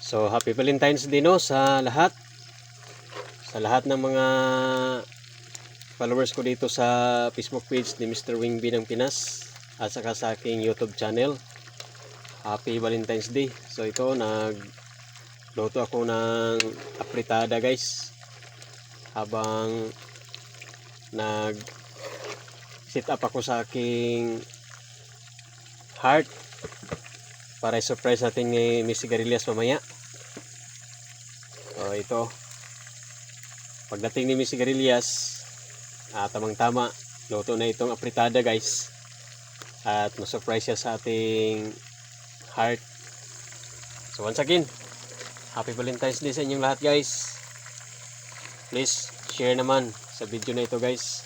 So happy Valentine's Day no sa lahat. Sa lahat ng mga followers ko dito sa Facebook page ni Mr. Wingby ng Pinas at saka sa aking YouTube channel. Happy Valentine's Day. So ito nagluto ako ng apritada guys. Habang sit up ako sa aking heart para i-surprise natin ni Miss Sigarilyas mamaya. So ito, pagdating ni Miss Sigarilyas, tamang-tama, luto na itong apritada guys. At ma-surprise siya sa ating heart. So once again, happy Valentine's Day sa inyong lahat guys. Please share naman sa video na ito guys.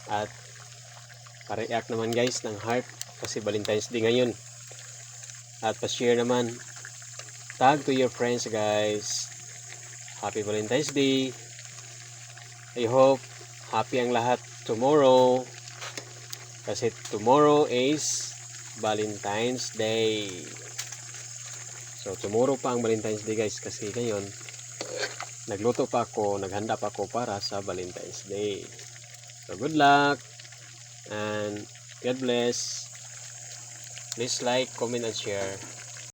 At pa-react naman guys ng heart kasi Valentine's Day ngayon. At pa-share naman. Tag to your friends guys. Happy Valentine's Day. I hope happy ang lahat tomorrow. Kasi tomorrow is Valentine's Day. So tomorrow pa ang Valentine's Day guys. Kasi ngayon nagluto pa ako, naghanda pa ako para sa Valentine's Day. So good luck and God bless. Please like, comment and share.